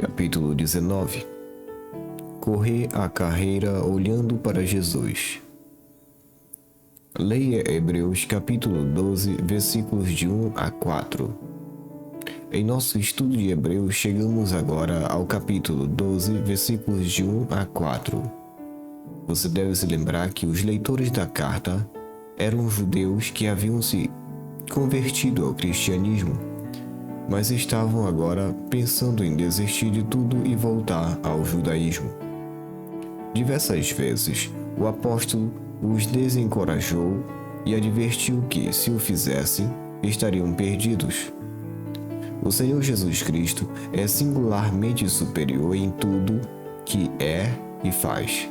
Capítulo 19. Correr a carreira olhando para Jesus. Leia Hebreus capítulo 12, versículos de 1 a 4. Em nosso estudo de Hebreus, chegamos agora ao capítulo 12, versículos de 1 a 4. Você deve se lembrar que os leitores da carta eram judeus que haviam se convertido ao cristianismo, mas estavam agora pensando em desistir de tudo e voltar ao judaísmo. Diversas vezes, o apóstolo os desencorajou e advertiu que, se o fizessem, estariam perdidos. O Senhor Jesus Cristo é singularmente superior em tudo que é e faz.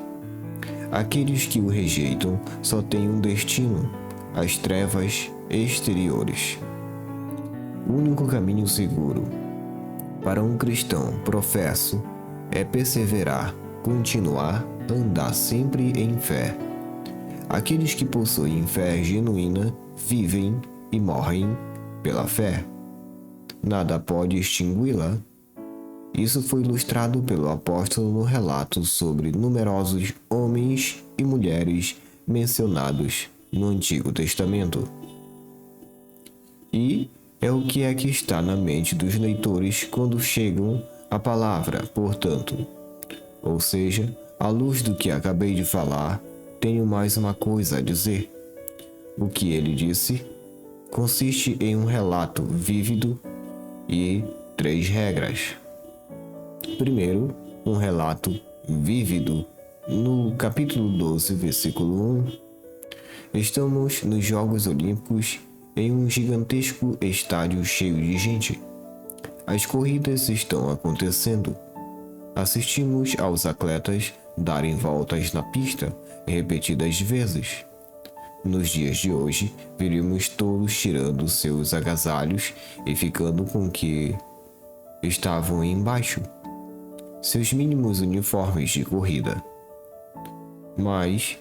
Aqueles que o rejeitam só têm um destino: as trevas exteriores. O único caminho seguro para um cristão professo é perseverar, continuar, andar sempre em fé. Aqueles que possuem fé genuína vivem e morrem pela fé. Nada pode extingui-la. Isso foi ilustrado pelo apóstolo no relato sobre numerosos homens e mulheres mencionados no Antigo Testamento. E é o que está na mente dos leitores quando chegam à palavra, portanto. Ou seja, à luz do que acabei de falar, tenho mais uma coisa a dizer. O que ele disse consiste em um relato vívido e 3 regras. Primeiro, um relato vívido. No capítulo 12, versículo 1, estamos nos Jogos Olímpicos em um gigantesco estádio cheio de gente. As corridas estão acontecendo. Assistimos aos atletas darem voltas na pista repetidas vezes. Nos dias de hoje, veríamos todos tirando seus agasalhos e ficando com o que estavam embaixo, seus mínimos uniformes de corrida. Mas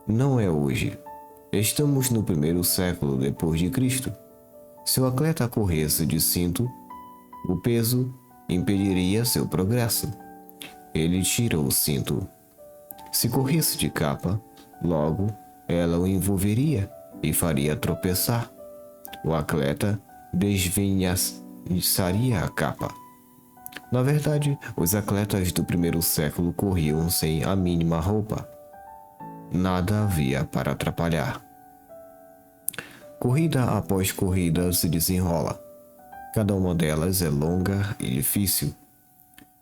não é hoje. Estamos no 1º século depois de Cristo. Se o atleta corresse de cinto, o peso impediria seu progresso. Ele tira o cinto. Se corresse de capa, logo ela o envolveria e faria tropeçar. O atleta desvenhaçaria a capa. Na verdade, os atletas do 1º século corriam sem a mínima roupa. Nada havia para atrapalhar. Corrida após corrida se desenrola. Cada uma delas é longa e difícil.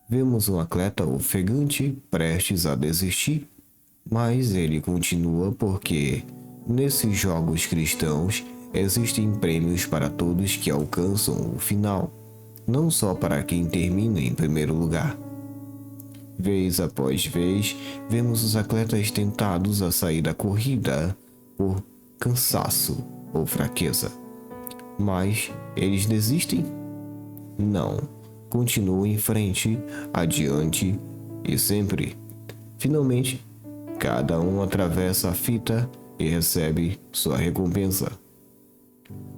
Vemos um atleta ofegante prestes a desistir, mas ele continua porque, nesses jogos cristãos, existem prêmios para todos que alcançam o final, não só para quem termina em primeiro lugar. Vez após vez, vemos os atletas tentados a sair da corrida por cansaço ou fraqueza. Mas eles desistem? Não. Continuam em frente, adiante e sempre. Finalmente, cada um atravessa a fita e recebe sua recompensa.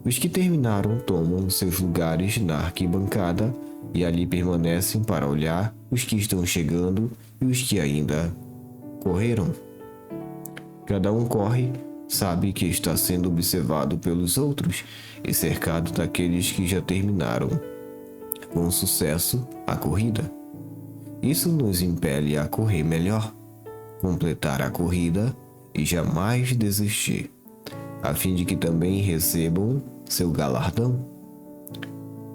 Os que terminaram tomam seus lugares na arquibancada e ali permanecem para olhar os que estão chegando e os que ainda correram. Cada um corre, sabe que está sendo observado pelos outros e cercado daqueles que já terminaram com sucesso a corrida. Isso nos impele a correr melhor, completar a corrida e jamais desistir, a fim de que também recebam seu galardão.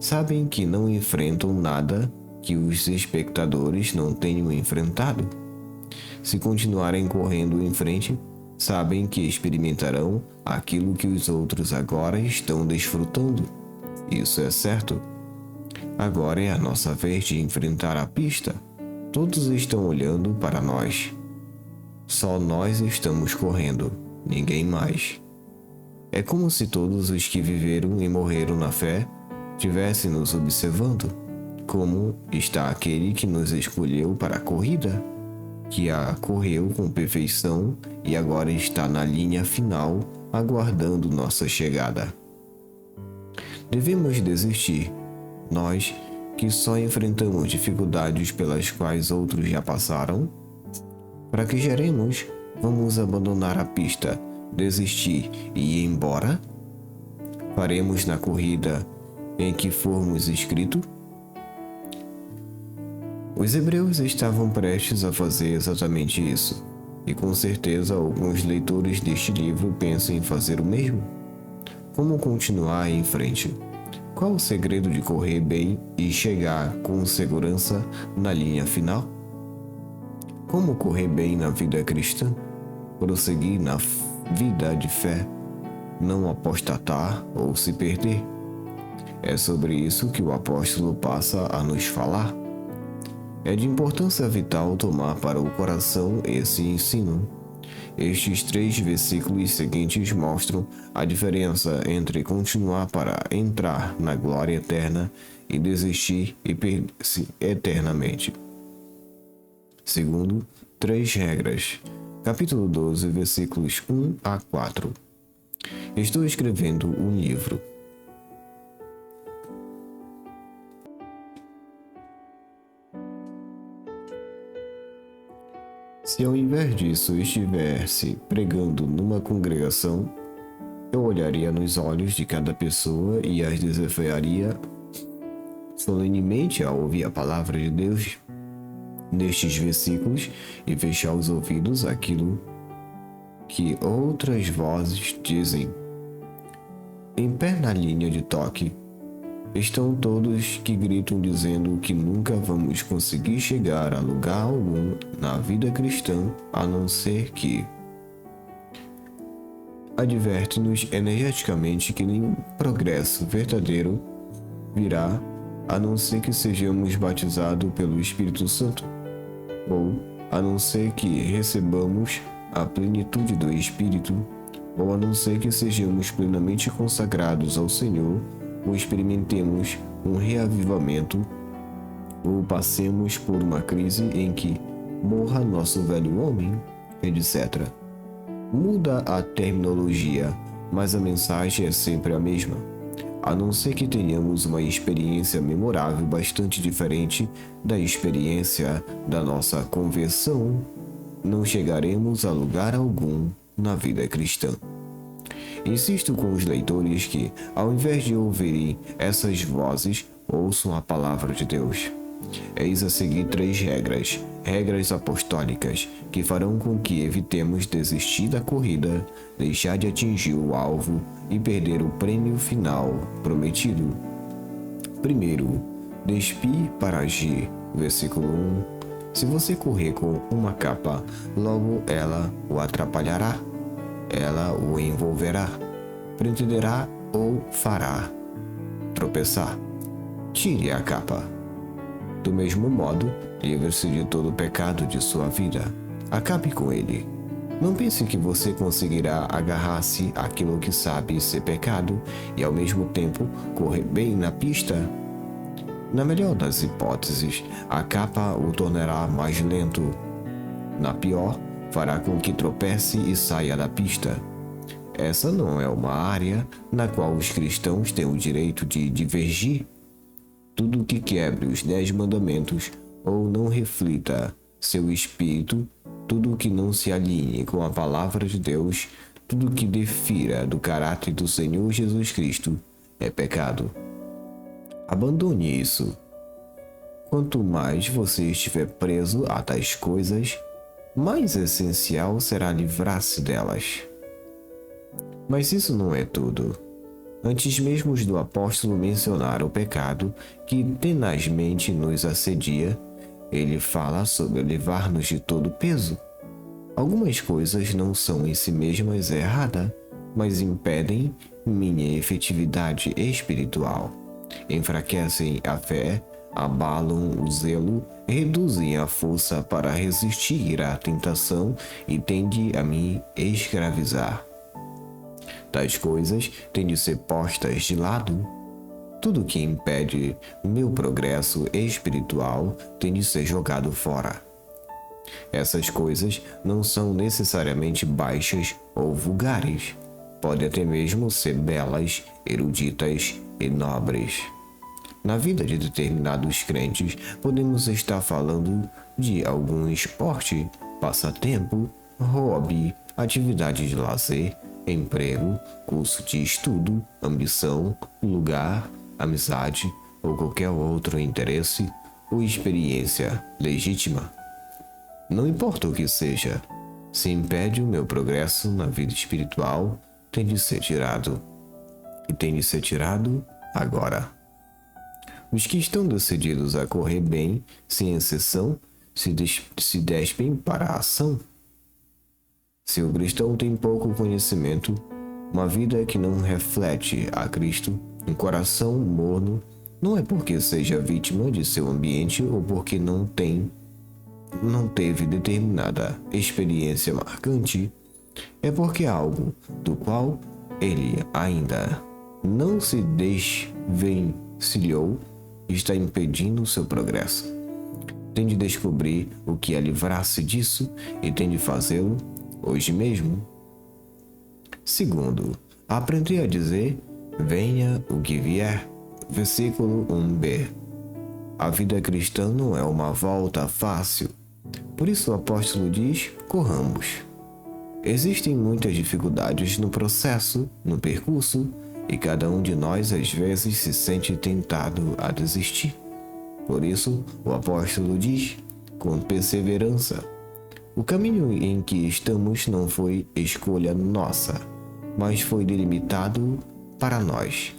Sabem que não enfrentam nada que os espectadores não tenham enfrentado. Se continuarem correndo em frente, sabem que experimentarão aquilo que os outros agora estão desfrutando. Isso é certo. Agora é a nossa vez de enfrentar a pista. Todos estão olhando para nós. Só nós estamos correndo, ninguém mais. É como se todos os que viveram e morreram na fé estivessem nos observando, como está aquele que nos escolheu para a corrida, que a correu com perfeição e agora está na linha final, aguardando nossa chegada. Devemos desistir. Nós que só enfrentamos dificuldades pelas quais outros já passaram? Fraquejaremos? Vamos abandonar a pista, desistir e ir embora? Faremos na corrida em que formos inscritos? Os hebreus estavam prestes a fazer exatamente isso, e com certeza alguns leitores deste livro pensam em fazer o mesmo. Como continuar em frente? Qual o segredo de correr bem e chegar com segurança na linha final? Como correr bem na vida cristã? Prosseguir na vida de fé, não apostatar ou se perder. É sobre isso que o apóstolo passa a nos falar. É de importância vital tomar para o coração esse ensino. Estes 3 versículos seguintes mostram a diferença entre continuar para entrar na glória eterna e desistir e perder-se eternamente. Segundo, 3 regras. Capítulo 12, versículos 1 a 4. Estou escrevendo um livro. Se ao invés disso estivesse pregando numa congregação, eu olharia nos olhos de cada pessoa e as desafiaria solenemente a ouvir a palavra de Deus nestes versículos e fechar os ouvidos àquilo que outras vozes dizem. Em pé na linha de toque, estão todos que gritam dizendo que nunca vamos conseguir chegar a lugar algum na vida cristã, a não ser que adverte-nos energeticamente que nenhum progresso verdadeiro virá a não ser que sejamos batizados pelo Espírito Santo, ou a não ser que recebamos a plenitude do Espírito, ou a não ser que sejamos plenamente consagrados ao Senhor, ou experimentemos um reavivamento, ou passemos por uma crise em que morra nosso velho homem, etc. Muda a terminologia, mas a mensagem é sempre a mesma. A não ser que tenhamos uma experiência memorável bastante diferente da experiência da nossa conversão, não chegaremos a lugar algum na vida cristã. Insisto com os leitores que, ao invés de ouvirem essas vozes, ouçam a palavra de Deus. Eis a seguir 3 regras apostólicas, que farão com que evitemos desistir da corrida, deixar de atingir o alvo e perder o prêmio final prometido. Primeiro, despir para agir. Versículo 1. Se você correr com uma capa, logo ela o atrapalhará. Ela o envolverá, prenderá ou fará tropeçar. Tire a capa. Do mesmo modo, livre-se de todo o pecado de sua vida. Acabe com ele. Não pense que você conseguirá agarrar-se àquilo que sabe ser pecado e, ao mesmo tempo, correr bem na pista. Na melhor das hipóteses, a capa o tornará mais lento. Na pior, fará com que tropece e saia da pista. Essa não é uma área na qual os cristãos têm o direito de divergir. Tudo que quebre os 10 mandamentos ou não reflita seu espírito, tudo que não se alinhe com a palavra de Deus, tudo que defira do caráter do Senhor Jesus Cristo é pecado. Abandone isso. Quanto mais você estiver preso a tais coisas, mais essencial será livrar-se delas. Mas isso não é tudo. Antes mesmo do apóstolo mencionar o pecado que tenazmente nos assedia, ele fala sobre livrar-nos de todo peso. Algumas coisas não são em si mesmas erradas, mas impedem minha efetividade espiritual. Enfraquecem a fé, abalam o zelo, reduzem a força para resistir à tentação e tendem a me escravizar. Tais coisas têm de ser postas de lado. Tudo que impede meu progresso espiritual tem de ser jogado fora. Essas coisas não são necessariamente baixas ou vulgares. Podem até mesmo ser belas, eruditas e nobres. Na vida de determinados crentes, podemos estar falando de algum esporte, passatempo, hobby, atividade de lazer, emprego, curso de estudo, ambição, lugar, amizade ou qualquer outro interesse ou experiência legítima. Não importa o que seja, se impede o meu progresso na vida espiritual, tem de ser tirado. E tem de ser tirado agora. Os que estão decididos a correr bem, sem exceção, se despem para a ação. Se o cristão tem pouco conhecimento, uma vida que não reflete a Cristo, um coração morno, não é porque seja vítima de seu ambiente ou porque não teve determinada experiência marcante, é porque algo do qual ele ainda não se desvencilhou está impedindo o seu progresso. Tem de descobrir o que é livrar-se disso e tem de fazê-lo hoje mesmo. Segundo, aprender a dizer: venha o que vier. Versículo 1b. A vida cristã não é uma volta fácil. Por isso o apóstolo diz: corramos. Existem muitas dificuldades no processo, no percurso, e cada um de nós às vezes se sente tentado a desistir. Por isso, o apóstolo diz, com perseverança: o caminho em que estamos não foi escolha nossa, mas foi delimitado para nós,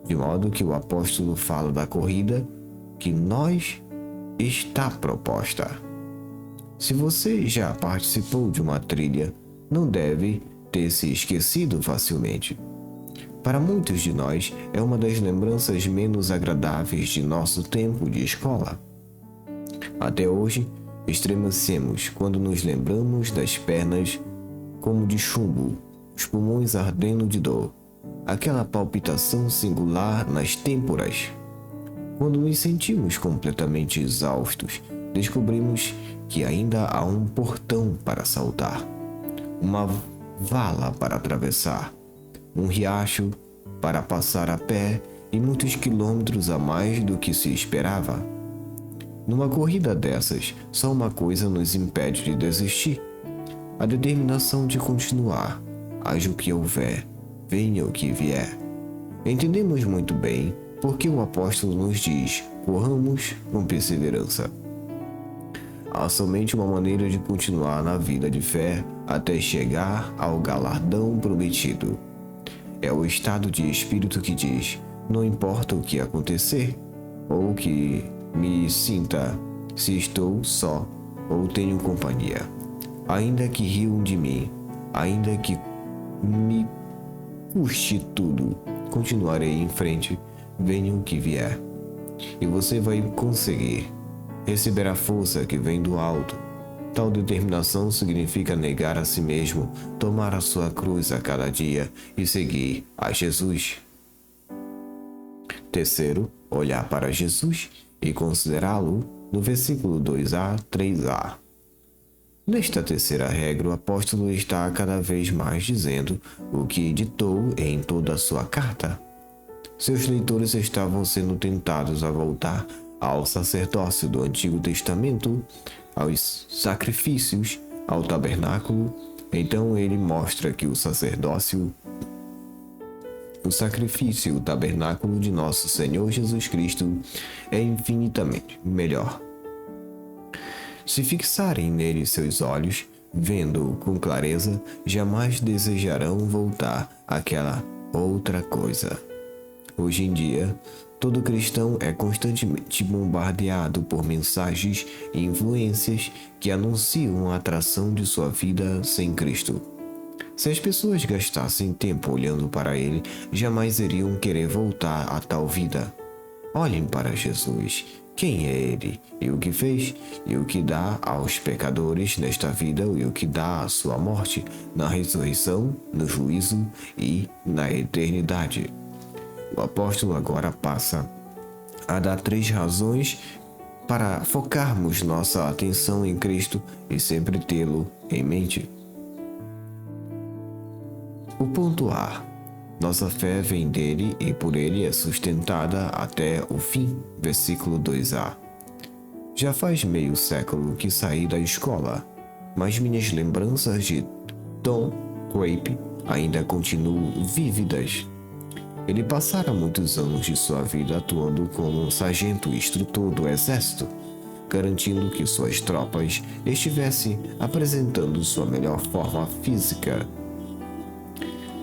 de modo que o apóstolo fala da corrida que nós está proposta. Se você já participou de uma trilha, não deve ter se esquecido facilmente. Para muitos de nós, é uma das lembranças menos agradáveis de nosso tempo de escola. Até hoje, estremecemos quando nos lembramos das pernas como de chumbo, os pulmões ardendo de dor, aquela palpitação singular nas têmporas. Quando nos sentimos completamente exaustos, descobrimos que ainda há um portão para saltar, uma vala para atravessar, um riacho para passar a pé e muitos quilômetros a mais do que se esperava. Numa corrida dessas, só uma coisa nos impede de desistir: a determinação de continuar, haja o que houver, venha o que vier. Entendemos muito bem porque o apóstolo nos diz: corramos com perseverança. Há somente uma maneira de continuar na vida de fé até chegar ao galardão prometido. É o estado de espírito que diz: não importa o que acontecer, ou que me sinta, se estou só ou tenho companhia. Ainda que riam de mim, ainda que me custe tudo, continuarei em frente, venha o que vier. E você vai conseguir receber a força que vem do alto. Tal determinação significa negar a si mesmo, tomar a sua cruz a cada dia e seguir a Jesus. Terceiro, olhar para Jesus e considerá-lo no versículo 2a, 3a. Nesta terceira regra, o apóstolo está cada vez mais dizendo o que ditou em toda a sua carta. Seus leitores estavam sendo tentados a voltar ao sacerdócio do Antigo Testamento, aos sacrifícios, ao tabernáculo. Então ele mostra que o sacrifício e o tabernáculo de nosso Senhor Jesus Cristo é infinitamente melhor. Se fixarem nele seus olhos, vendo-o com clareza, jamais desejarão voltar àquela outra coisa. Hoje em dia, todo cristão é constantemente bombardeado por mensagens e influências que anunciam a atração de sua vida sem Cristo. Se as pessoas gastassem tempo olhando para ele, jamais iriam querer voltar a tal vida. Olhem para Jesus. Quem é ele? E o que fez? E o que dá aos pecadores nesta vida e o que dá à sua morte, na ressurreição, no juízo e na eternidade. O apóstolo agora passa a dar 3 razões para focarmos nossa atenção em Cristo e sempre tê-lo em mente. O ponto A. Nossa fé vem dele e por ele é sustentada até o fim. Versículo 2a. Já faz meio século que saí da escola, mas minhas lembranças de Tom Crape ainda continuam vívidas. Ele passara muitos anos de sua vida atuando como um sargento instrutor do exército, garantindo que suas tropas estivessem apresentando sua melhor forma física.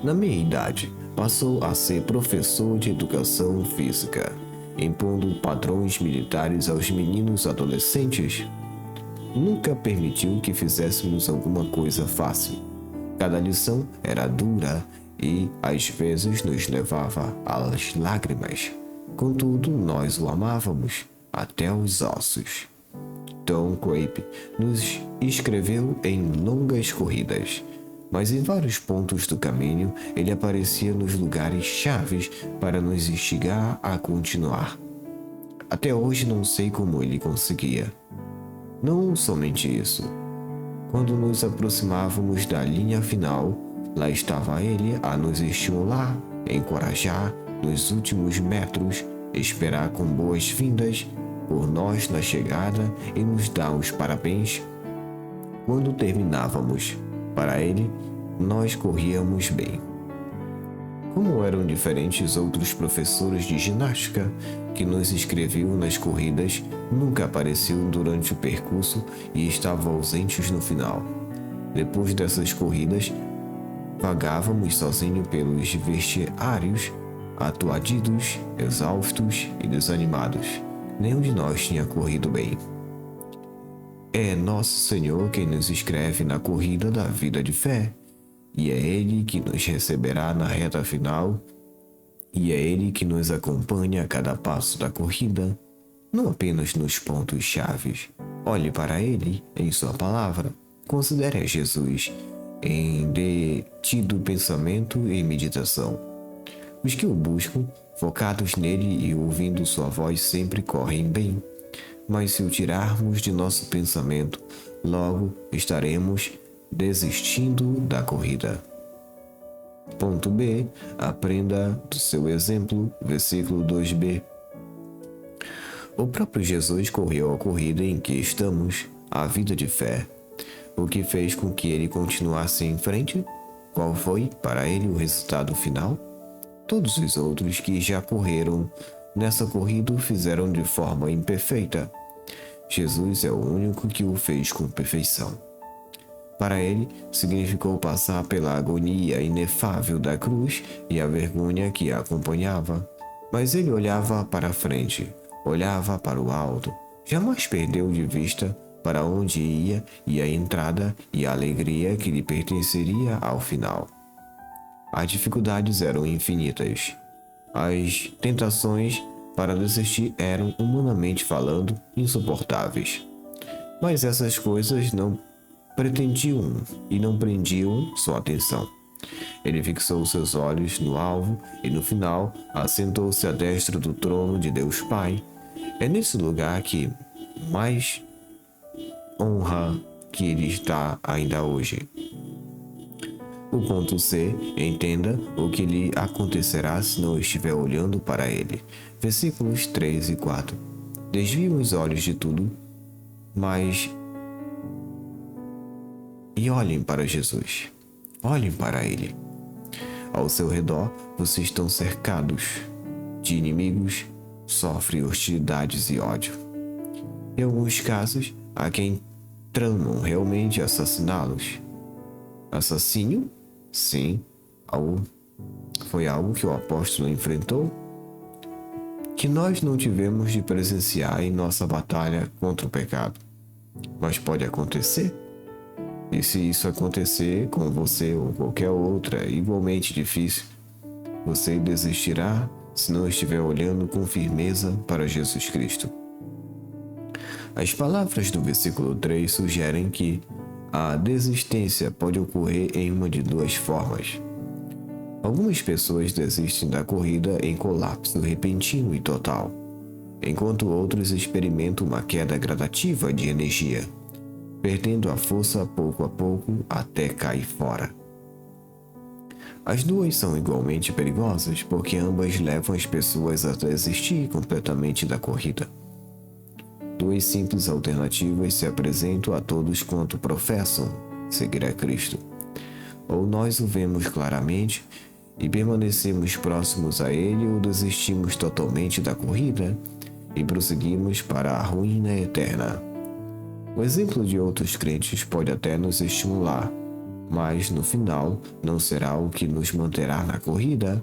Na minha idade, passou a ser professor de educação física, impondo padrões militares aos meninos adolescentes. Nunca permitiu que fizéssemos alguma coisa fácil. Cada lição era dura e, às vezes, nos levava às lágrimas. Contudo, nós o amávamos até os ossos. Tom Crape nos escreveu em longas corridas, mas em vários pontos do caminho ele aparecia nos lugares chaves para nos instigar a continuar. Até hoje não sei como ele conseguia. Não somente isso. Quando nos aproximávamos da linha final, lá estava ele a nos estimular, encorajar nos últimos metros, esperar com boas-vindas por nós na chegada e nos dar os parabéns quando terminávamos. Para ele, nós corríamos bem. Como eram diferentes outros professores de ginástica que nos inscreviam nas corridas, nunca apareciam durante o percurso e estavam ausentes no final. Depois dessas corridas, vagávamos sozinhos pelos vestiários, atuadidos, exaustos e desanimados. Nenhum de nós tinha corrido bem. É nosso Senhor quem nos inscreve na corrida da vida de fé, e é Ele que nos receberá na reta final, e é Ele que nos acompanha a cada passo da corrida, não apenas nos pontos chaves. Olhe para Ele em sua palavra, considere a Jesus em detido pensamento e meditação. Os que o buscam, focados nele e ouvindo sua voz, sempre correm bem. Mas se o tirarmos de nosso pensamento, logo estaremos desistindo da corrida. Ponto B. Aprenda do seu exemplo. Versículo 2b. O próprio Jesus correu a corrida em que estamos, a vida de fé. O que fez com que ele continuasse em frente? Qual foi, para ele, o resultado final? Todos os outros que já correram nessa corrida o fizeram de forma imperfeita. Jesus é o único que o fez com perfeição. Para ele, significou passar pela agonia inefável da cruz e a vergonha que a acompanhava. Mas ele olhava para a frente, olhava para o alto, jamais perdeu de vista para onde ia e a entrada e a alegria que lhe pertenceria ao final. As dificuldades eram infinitas. As tentações para desistir eram, humanamente falando, insuportáveis. Mas essas coisas não pretendiam e não prendiam sua atenção. Ele fixou seus olhos no alvo e, no final, assentou-se à destra do trono de Deus Pai. É nesse lugar que mais honra que ele está ainda hoje. O ponto C. Entenda o que lhe acontecerá se não estiver olhando para ele. Versículos 3 e 4. Desviem os olhos de tudo, e olhem para Jesus. Olhem para ele. Ao seu redor, vocês estão cercados de inimigos, sofrem hostilidades e ódio. Em alguns casos, há quem tramam realmente assassiná-los. Assassínio? Sim, foi algo que o apóstolo enfrentou, que nós não tivemos de presenciar em nossa batalha contra o pecado. Mas pode acontecer. E se isso acontecer com você ou qualquer outra, igualmente difícil, você desistirá se não estiver olhando com firmeza para Jesus Cristo. As palavras do versículo 3 sugerem que a desistência pode ocorrer em uma de duas formas. Algumas pessoas desistem da corrida em colapso repentino e total, enquanto outros experimentam uma queda gradativa de energia, perdendo a força pouco a pouco até cair fora. As duas são igualmente perigosas porque ambas levam as pessoas a desistir completamente da corrida. Duas simples alternativas se apresentam a todos quanto professam seguir a Cristo. Ou nós o vemos claramente e permanecemos próximos a Ele, ou desistimos totalmente da corrida e prosseguimos para a ruína eterna. O exemplo de outros crentes pode até nos estimular, mas no final não será o que nos manterá na corrida.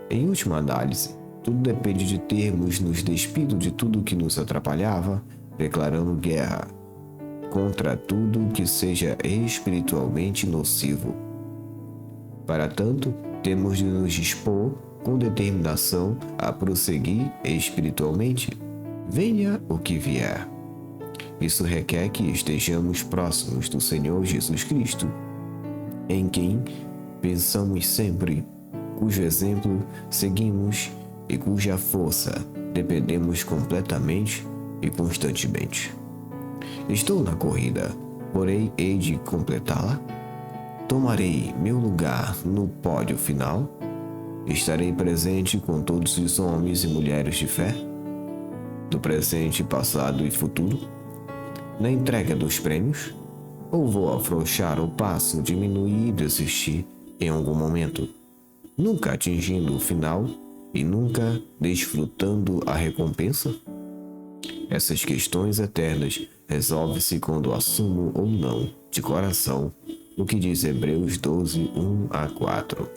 Em última análise, tudo depende de termos nos despido de tudo que nos atrapalhava, declarando guerra contra tudo que seja espiritualmente nocivo. Para tanto, temos de nos dispor com determinação a prosseguir espiritualmente, venha o que vier. Isso requer que estejamos próximos do Senhor Jesus Cristo, em quem pensamos sempre, cujo exemplo seguimos e cuja força dependemos completamente e constantemente. Estou na corrida, porém hei de completá-la? Tomarei meu lugar no pódio final? Estarei presente com todos os homens e mulheres de fé, do presente, passado e futuro, na entrega dos prêmios? Ou vou afrouxar o passo, diminuir e desistir em algum momento, nunca atingindo o final e nunca desfrutando a recompensa? Essas questões eternas resolvem-se quando assumo ou não, de coração, o que diz Hebreus 12, 1 a 4.